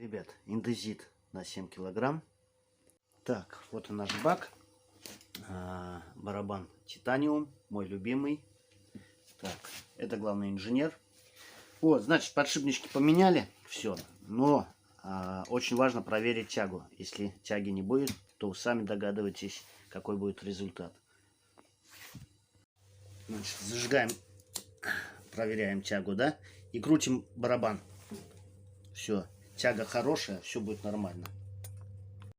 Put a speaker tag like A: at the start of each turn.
A: Ребят, индезит на 7 килограмм. Так, вот и наш бак. Барабан титаниум, мой любимый. Так, это главный инженер. Вот, значит, подшипнички поменяли, все. Но очень важно проверить тягу. Если тяги не будет, то вы сами догадываетесь, какой будет результат. Значит, зажигаем, проверяем тягу, да? И крутим барабан. Все, тяга хорошая, все будет нормально.